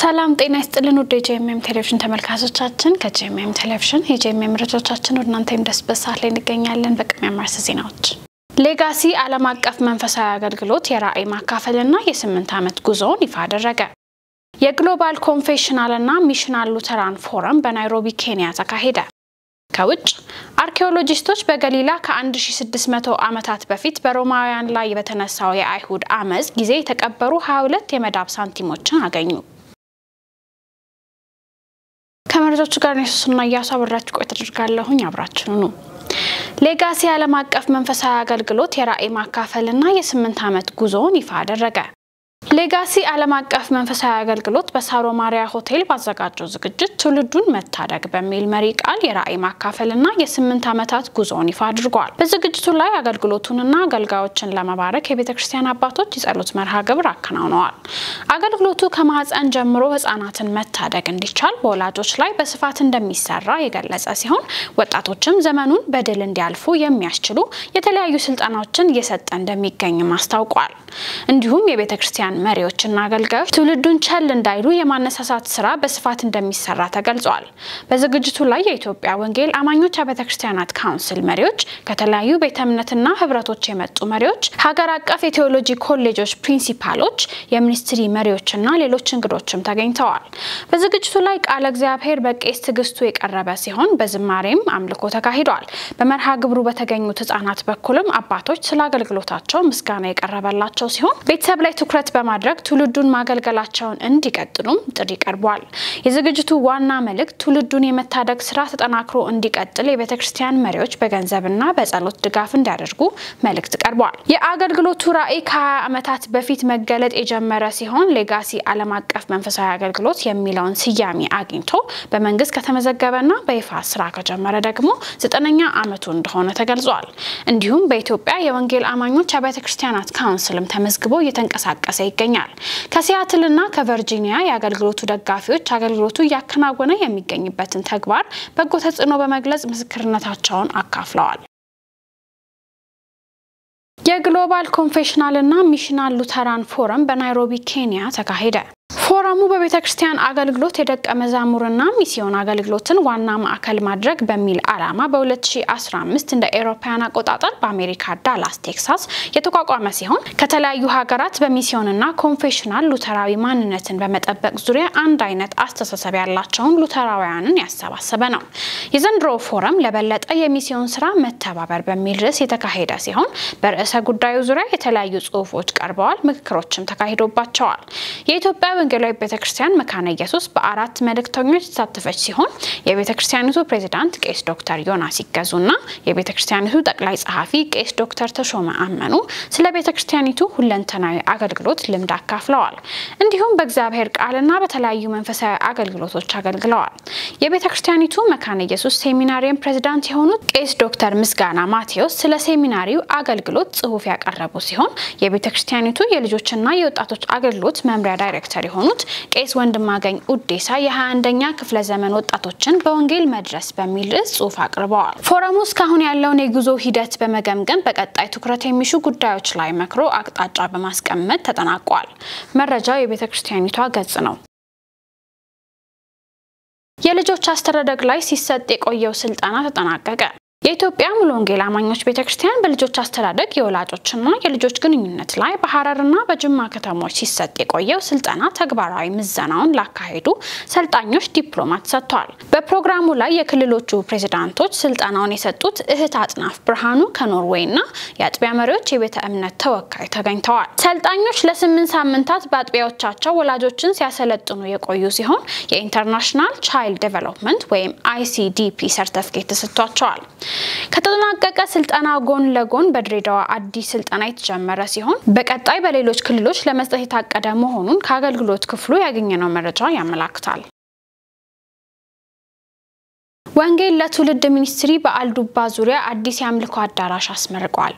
ሰላም ጤና ይስጥልን ወደ ጄኤምኤም ቴሌቪዥን ተመልካቾቻችን ከጄኤምኤም ቴሌቪዥን የጄኤምኤም መረጃዎቻችን ወደ እናንተ እንደስበሳት ላይ እንገኛለን። በቅድሚያ ማርስ ዜናዎች ሌጋሲ ዓለም አቀፍ መንፈሳዊ አገልግሎት የራዕይ ማካፈልና የ8 ዓመት ጉዞውን ይፋ አደረገ። የግሎባል ኮንፌሽናልና ሚሽናል ሉተራን ፎረም በናይሮቢ ኬንያ ተካሄደ። ከውጭ አርኪኦሎጂስቶች በገሊላ ከ1600 ዓመታት በፊት በሮማውያን ላይ በተነሳው የአይሁድ አመጽ ጊዜ የተቀበሩ 22 የመዳብ ሳንቲሞችን አገኙ። ከመረጃዎቹ ጋር ነሱና ያሳብራችሁ ቆይታ አድርጋለሁኝ አብራችሁ ነው። ሌጋሲ ዓለም አቀፍ መንፈሳዊ አገልግሎት የራዕይ ማካፈልና የ8 ዓመት ጉዞውን ይፋ አደረገ። ሌጋሲ ዓለም አቀፍ መንፈሳዊ አገልግሎት በሳሮ ማሪያ ሆቴል ባዘጋጀው ዝግጅት ትውልዱን መታደግ በሚል መሪ ቃል የራዕይ ማካፈልና የ8 ዓመታት ጉዞውን ይፋ አድርጓል። በዝግጅቱ ላይ አገልግሎቱንና አገልጋዮችን ለመባረክ የቤተክርስቲያን አባቶች የጸሎት መርሃ ግብር አከናውነዋል። አገልግሎቱ ከማህፀን ጀምሮ ህፃናትን መታደግ እንዲቻል በወላጆች ላይ በስፋት እንደሚሰራ የገለጸ ሲሆን ወጣቶችም ዘመኑን በድል እንዲያልፉ የሚያስችሉ የተለያዩ ስልጠናዎችን እየሰጠ እንደሚገኝ ማስታውቋል። እንዲሁም የቤተክርስቲያን መሪዎችና አገልጋዮች ትውልዱን ቸል እንዳይሉ የማነሳሳት ስራ በስፋት እንደሚሰራ ተገልጿል። በዝግጅቱ ላይ የኢትዮጵያ ወንጌል አማኞች ቤተክርስቲያናት ካውንስል መሪዎች፣ ከተለያዩ ቤተ እምነትና ህብረቶች የመጡ መሪዎች፣ ሀገር አቀፍ የቴዎሎጂ ኮሌጆች ፕሪንሲፓሎች፣ የሚኒስትሪ መሪዎችና ሌሎች እንግዶችም ተገኝተዋል። በዝግጅቱ ላይ ቃለ እግዚአብሔር በቄስ ትግስቱ የቀረበ ሲሆን በዝማሬም አምልኮ ተካሂዷል። በመርሃ ግብሩ በተገኙት ህፃናት በኩልም አባቶች ስለ አገልግሎታቸው ምስጋና የቀረበላቸው ሲሆን ቤተሰብ ላይ ትኩረት በማድረግ ትውልዱን ማገልገላቸውን እንዲቀጥሉም ጥሪ ቀርቧል። የዝግጅቱ ዋና መልእክት ትውልዱን የመታደግ ስራ ተጠናክሮ እንዲቀጥል የቤተክርስቲያን መሪዎች በገንዘብና በጸሎት ድጋፍ እንዲያደርጉ መልእክት ቀርቧል። የአገልግሎቱ ራዕይ ከ20 ዓመታት በፊት መገለጥ የጀመረ ሲሆን ሌጋሲ ዓለም አቀፍ መንፈሳዊ አገልግሎት የሚለውን ስያሜ አግኝቶ በመንግስት ከተመዘገበና በይፋ ስራ ከጀመረ ደግሞ 9ኛ ዓመቱ እንደሆነ ተገልጿል። እንዲሁም በኢትዮጵያ የወንጌል አማኞች ቤተክርስቲያናት ካውንስልም ተመዝግቦ እየተንቀሳቀሰ ይገኛል። ከሲያትልና ከቨርጂኒያ የአገልግሎቱ ደጋፊዎች አገልግሎቱ ያከናወነ የሚገኝበትን ተግባር በጎ ተጽዕኖ በመግለጽ ምስክርነታቸውን አካፍለዋል። የግሎባል ኮንፌሽናልና ሚሽናል ሉተራን ፎረም በናይሮቢ ኬንያ ተካሄደ። ፎረሙ በቤተክርስቲያን አገልግሎት የደቀ መዛሙርና ሚስዮን አገልግሎትን ዋና ማዕከል ማድረግ በሚል ዓላማ በ2015 እንደ አውሮፓውያን አቆጣጠር በአሜሪካ ዳላስ ቴክሳስ የተቋቋመ ሲሆን ከተለያዩ ሀገራት በሚስዮንና ኮንፌሽናል ሉተራዊ ማንነትን በመጠበቅ ዙሪያ አንድ አይነት አስተሳሰብ ያላቸውን ሉተራውያንን ያሰባሰበ ነው። የዘንድሮ ፎረም ለበለጠ የሚስዮን ስራ መተባበር በሚል ርዕስ የተካሄደ ሲሆን በርዕሰ ጉዳዩ ዙሪያ የተለያዩ ጽሑፎች ቀርበዋል፣ ምክክሮችም ተካሂዶባቸዋል። የኢትዮጵያ ወንጌላዊ ቤተክርስቲያን መካነ ኢየሱስ በአራት መልእክተኞች ተሳተፈች ሲሆን የቤተክርስቲያኒቱ ፕሬዝዳንት ቄስ ዶክተር ዮናስ ይገዙና የቤተክርስቲያኒቱ ጠቅላይ ጸሐፊ ቄስ ዶክተር ተሾመ አመኑ ስለ ቤተክርስቲያኒቱ ሁለንተናዊ አገልግሎት ልምድ አካፍለዋል። እንዲሁም በእግዚአብሔር ቃልና በተለያዩ መንፈሳዊ አገልግሎቶች አገልግለዋል። የቤተክርስቲያኒቱ መካነ ኢየሱስ ሴሚናሪየም ፕሬዝዳንት የሆኑት ቄስ ዶክተር ምስጋና ማቴዎስ ስለ ሴሚናሪው አገልግሎት ጽሑፍ ያቀረቡ ሲሆን የቤተክርስቲያኒቱ የልጆችና የወጣቶች አገልግሎት መምሪያ ዳይሬክተር የሆኑት ቄስ ወንድማገኝ ኡዴሳ የ21ኛ ክፍለ ዘመን ወጣቶችን በወንጌል መድረስ በሚል ርዕስ ጽሑፍ አቅርበዋል። ፎረሙ እስካሁን ያለውን የጉዞ ሂደት በመገምገም በቀጣይ ትኩረት የሚሹ ጉዳዮች ላይ መክሮ አቅጣጫ በማስቀመጥ ተጠናቋል። መረጃው የቤተክርስቲያኒቷ ገጽ ነው። የልጆች አስተዳደግ ላይ ሲሰጥ የቆየው ስልጠና ተጠናቀቀ። የኢትዮጵያ ሙሉ ወንጌል አማኞች ቤተክርስቲያን በልጆች አስተዳደግ የወላጆችና የልጆች ግንኙነት ላይ በሐረርና በጅማ ከተሞች ሲሰጥ የቆየው ስልጠና ተግባራዊ ምዘናውን ላካሄዱ ሰልጣኞች ዲፕሎማት ሰጥቷል። በፕሮግራሙ ላይ የክልሎቹ ፕሬዝዳንቶች ስልጠናውን የሰጡት እህት አጥናፍ ብርሃኑ ከኖርዌይና የአጥቢያ መሪዎች የቤተ እምነት ተወካይ ተገኝተዋል። ሰልጣኞች ለ8 ሳምንታት በአጥቢያዎቻቸው ወላጆችን ሲያሰለጥኑ የቆዩ ሲሆን የኢንተርናሽናል ቻይልድ ዴቨሎፕመንት ወይም ICDP ሰርቲፊኬት ተሰጥቷቸዋል። ከተጠናቀቀ ስልጠና ጎን ለጎን በድሬዳዋ አዲስ ስልጠና የተጀመረ ሲሆን በቀጣይ በሌሎች ክልሎች ለመስጠት የታቀደ መሆኑን ከአገልግሎት ክፍሉ ያገኘነው መረጃ ያመለክታል። ወንጌል ለትውልድ ሚኒስትሪ በአልዱባ ዙሪያ አዲስ የአምልኮ አዳራሽ አስመርቋል።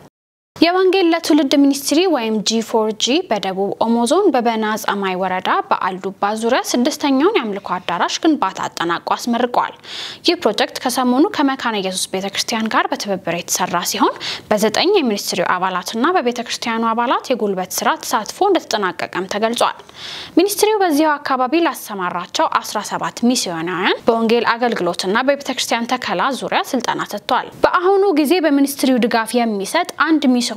የወንጌል ለትውልድ ሚኒስትሪ ወይም G4G በደቡብ ኦሞ ዞን በበና ጻማይ ወረዳ በአልዱባ ዙሪያ ስድስተኛውን የአምልኮ አዳራሽ ግንባታ አጠናቆ አስመርቋል። ይህ ፕሮጀክት ከሰሞኑ ከመካነ ኢየሱስ ቤተክርስቲያን ጋር በትብብር የተሰራ ሲሆን በ9 የሚኒስትሪው አባላትና በቤተክርስቲያኑ አባላት የጉልበት ስራ ተሳትፎ እንደተጠናቀቀም ተገልጿል። ሚኒስትሪው በዚያው አካባቢ ላሰማራቸው 17 ሚስዮናውያን በወንጌል አገልግሎትና በቤተክርስቲያን ተከላ ዙሪያ ስልጠና ሰጥቷል። በአሁኑ ጊዜ በሚኒስትሪው ድጋፍ የሚሰጥ አንድ ሚስዮናዊ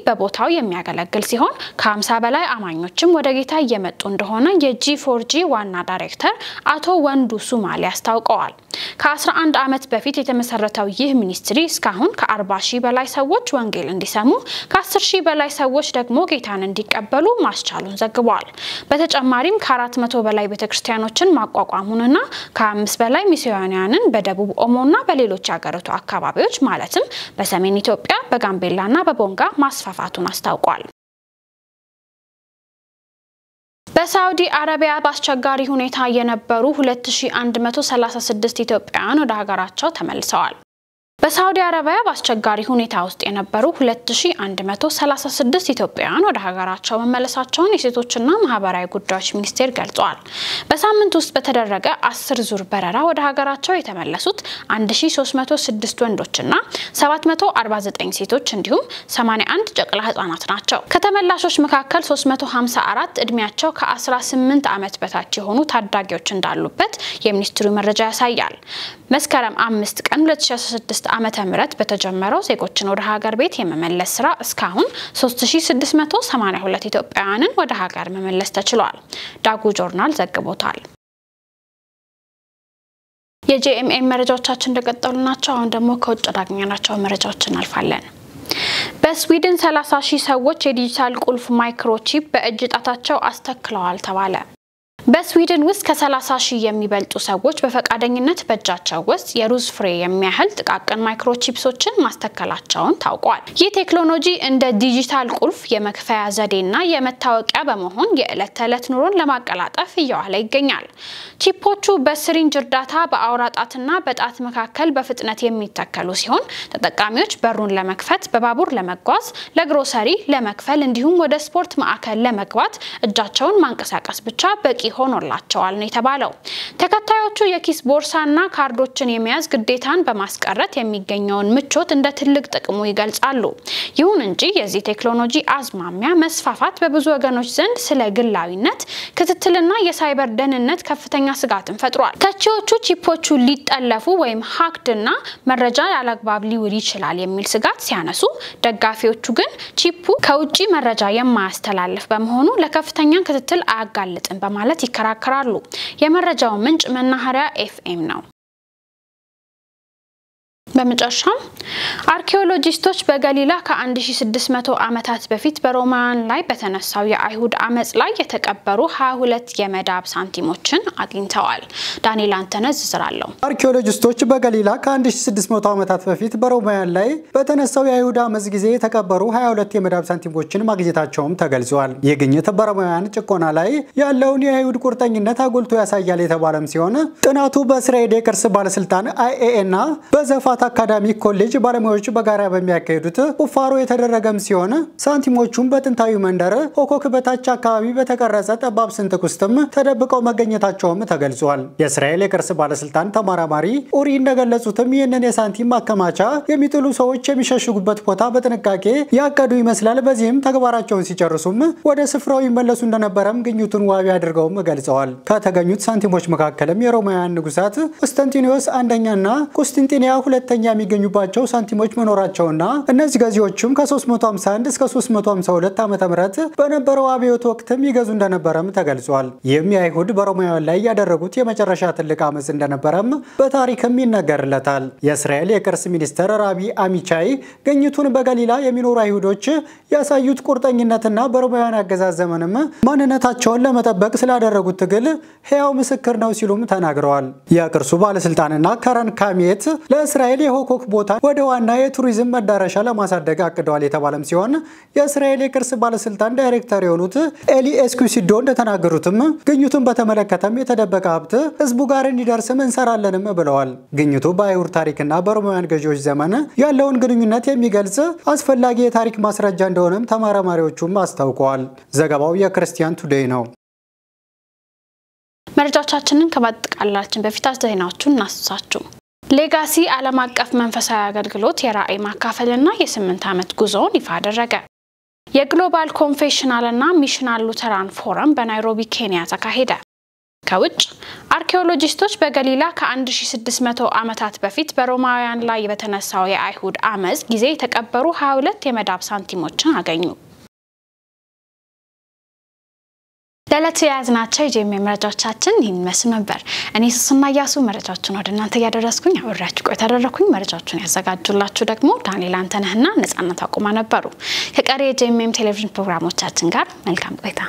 በቦታው የሚያገለግል ሲሆን ከ50 በላይ አማኞችም ወደ ጌታ እየመጡ እንደሆነ የG4G ዋና ዳይሬክተር አቶ ወንዱ ሱማሌ አስታውቀዋል። ከ11 ዓመት በፊት የተመሰረተው ይህ ሚኒስትሪ እስካሁን ከ40,000 በላይ ሰዎች ወንጌል እንዲሰሙ ከ10,000 በላይ ሰዎች ደግሞ ጌታን እንዲቀበሉ ማስቻሉን ዘግቧል። በተጨማሪም ከ400 በላይ ቤተክርስቲያኖችን ማቋቋሙንና ከ5 በላይ ሚስዮናውያንን በደቡብ ኦሞና በሌሎች አገሪቱ አካባቢዎች ማለትም በሰሜን ኢትዮጵያ በጋምቤላና በቦንጋ ማስፋፋቱን አስታውቋል። በሳውዲ አረቢያ በአስቸጋሪ ሁኔታ የነበሩ 2136 ኢትዮጵያውያን ወደ ሀገራቸው ተመልሰዋል። በሳውዲ አረቢያ በአስቸጋሪ ሁኔታ ውስጥ የነበሩ 2136 ኢትዮጵያውያን ወደ ሀገራቸው መመለሳቸውን የሴቶችና ማህበራዊ ጉዳዮች ሚኒስቴር ገልጿል። በሳምንት ውስጥ በተደረገ 10 ዙር በረራ ወደ ሀገራቸው የተመለሱት 1306 ወንዶችና 749 ሴቶች እንዲሁም 81 ጨቅላ ህጻናት ናቸው። ከተመላሾች መካከል 354 እድሜያቸው ከ18 ዓመት በታች የሆኑ ታዳጊዎች እንዳሉበት የሚኒስትሩ መረጃ ያሳያል። መስከረም 5 ቀን 2016 ዓመተ ምህረት በተጀመረው ዜጎችን ወደ ሀገር ቤት የመመለስ ስራ እስካሁን 3682 ኢትዮጵያውያንን ወደ ሀገር መመለስ ተችሏል። ዳጉ ጆርናል ዘግቦታል። የጂኤምኤም መረጃዎቻችን እንደቀጠሉ ናቸው። አሁን ደግሞ ከውጭ ዳግኛናቸው መረጃዎች እናልፋለን። በስዊድን 30,000 ሰዎች የዲጂታል ቁልፍ ማይክሮቺፕ በእጅ ጣታቸው አስተክለዋል ተባለ። በስዊድን ውስጥ ከ30,000 የሚበልጡ ሰዎች በፈቃደኝነት በእጃቸው ውስጥ የሩዝ ፍሬ የሚያህል ጥቃቅን ማይክሮቺፕሶችን ማስተከላቸውን ታውቋል። ይህ ቴክኖሎጂ እንደ ዲጂታል ቁልፍ የመክፈያ ዘዴና የመታወቂያ በመሆን የዕለት ተዕለት ኑሮን ለማቀላጠፍ እየዋለ ይገኛል። ቺፖቹ በስሪንጅ እርዳታ በአውራ ጣትና በጣት መካከል በፍጥነት የሚተከሉ ሲሆን ተጠቃሚዎች በሩን ለመክፈት፣ በባቡር ለመጓዝ፣ ለግሮሰሪ ለመክፈል እንዲሁም ወደ ስፖርት ማዕከል ለመግባት እጃቸውን ማንቀሳቀስ ብቻ በቂ ሆኖላቸዋል ነው የተባለው። ተከታዮቹ የኪስ ቦርሳና ካርዶችን የሚያዝ ግዴታን በማስቀረት የሚገኘውን ምቾት እንደ ትልቅ ጥቅሙ ይገልጻሉ። ይሁን እንጂ የዚህ ቴክኖሎጂ አዝማሚያ መስፋፋት በብዙ ወገኖች ዘንድ ስለ ግላዊነት ክትትልና የሳይበር ደህንነት ከፍተኛ ስጋትን ፈጥሯል። ተቺዎቹ ቺፖቹ ሊጠለፉ ወይም ሃክድና መረጃ ያለአግባብ ሊውል ይችላል የሚል ስጋት ሲያነሱ፣ ደጋፊዎቹ ግን ቺፑ ከውጪ መረጃ የማያስተላልፍ በመሆኑ ለከፍተኛ ክትትል አያጋልጥም በማለት ይከራከራሉ። የመረጃው ምንጭ መናኸሪያ ኤፍኤም ነው። በመጨረሻም አርኪኦሎጂስቶች በገሊላ ከ1600 ዓመታት በፊት በሮማውያን ላይ በተነሳው የአይሁድ አመጽ ላይ የተቀበሩ 22 የመዳብ ሳንቲሞችን አግኝተዋል። ዳንኤል አንተነህ ዝርዝራለው። አርኪኦሎጂስቶች በገሊላ ከ1600 ዓመታት በፊት በሮማውያን ላይ በተነሳው የአይሁድ አመጽ ጊዜ የተቀበሩ 22 የመዳብ ሳንቲሞችን ማግኘታቸውም ተገልጿል። ይህ ግኝት በሮማውያን ጭቆና ላይ ያለውን የአይሁድ ቁርጠኝነት አጉልቶ ያሳያል የተባለም ሲሆን ጥናቱ በእስራኤል የቅርስ ባለስልጣን IAA እና በዘፋት አካዳሚክ ኮሌጅ ባለሙያዎች በጋራ በሚያካሂዱት ቁፋሮ የተደረገም ሲሆን ሳንቲሞቹም በጥንታዊ መንደር ኦኮክ በታች አካባቢ በተቀረጸ ጠባብ ስንጥቅ ውስጥም ተደብቀው መገኘታቸውም ተገልጿል። የእስራኤል የቅርስ ባለስልጣን ተመራማሪ ኡሪ እንደገለጹትም ይህንን የሳንቲም ማከማቻ የሚጥሉ ሰዎች የሚሸሽጉበት ቦታ በጥንቃቄ ያቀዱ ይመስላል። በዚህም ተግባራቸውን ሲጨርሱም ወደ ስፍራው ይመለሱ እንደነበረም ግኝቱን ዋቢ አድርገውም ገልጸዋል። ከተገኙት ሳንቲሞች መካከልም የሮማውያን ንጉሳት ኮንስታንቲኖስ አንደኛና ኮንስታንቲኒያ ሁለተኛ የሚገኙባቸው ሳንቲሞች መኖራቸውና እነዚህ ገዢዎችም ከ351 እስከ 352 ዓመተ ምህረት በነበረው አብዮት ወቅትም ይገዙ እንደነበረም ተገልጿል። ይህም የአይሁድ በሮማውያን ላይ ያደረጉት የመጨረሻ ትልቅ አመጽ እንደነበረም በታሪክም ይነገርለታል። የእስራኤል የቅርስ ሚኒስትር ራቢ አሚቻይ ግኝቱን በገሊላ የሚኖሩ አይሁዶች ያሳዩት ቁርጠኝነትና በሮማውያን አገዛዝ ዘመንም ማንነታቸውን ለመጠበቅ ስላደረጉት ትግል ሕያው ምስክር ነው ሲሉም ተናግረዋል። የቅርሱ ባለስልጣንና ከረን ካሚየት ለእስራኤል የሆኮክ ቦታ ወደ ዋና የቱሪዝም መዳረሻ ለማሳደግ አቅደዋል የተባለም ሲሆን የእስራኤል የቅርስ ባለስልጣን ዳይሬክተር የሆኑት ኤሊ ኤስኩሲዶ እንደተናገሩትም ግኝቱን በተመለከተም የተደበቀ ሀብት ህዝቡ ጋር እንዲደርስም እንሰራለንም ብለዋል። ግኝቱ በአይሁድ ታሪክና በሮማውያን ገዢዎች ዘመን ያለውን ግንኙነት የሚገልጽ አስፈላጊ የታሪክ ማስረጃ እንደሆነም ተመራማሪዎቹም አስታውቀዋል። ዘገባው የክርስቲያን ቱዴይ ነው። መረጃዎቻችንን ከማጠቃለላችን በፊት ዜናዎቹን እናስሳችሁ። ሌጋሲ ዓለም አቀፍ መንፈሳዊ አገልግሎት የራእይ ማካፈልና የ8 ዓመት ጉዞውን ይፋ አደረገ። የግሎባል ኮንፌሽናልና ሚሽናል ሉተራን ፎረም በናይሮቢ ኬንያ ተካሄደ። ከውጭ አርኪኦሎጂስቶች በገሊላ ከ1600 ዓመታት በፊት በሮማውያን ላይ በተነሳው የአይሁድ አመጽ ጊዜ የተቀበሩ 22 የመዳብ ሳንቲሞችን አገኙ። ለዕለቱ ያዝናቸው የጄኤምኤም መረጃዎቻችን ይህን መስሉ ነበር። እኔ ሱስና ያሱ መረጃዎችን ወደ እናንተ ያደረስኩኝ አብራችሁ ቆይታ አደረኩኝ። መረጃዎችን ያዘጋጁላችሁ ደግሞ ዳንኤል አንተነህና ነጻነት አቁማ ነበሩ። ከቀሪ የጄኤምኤም ቴሌቪዥን ፕሮግራሞቻችን ጋር መልካም ቆይታ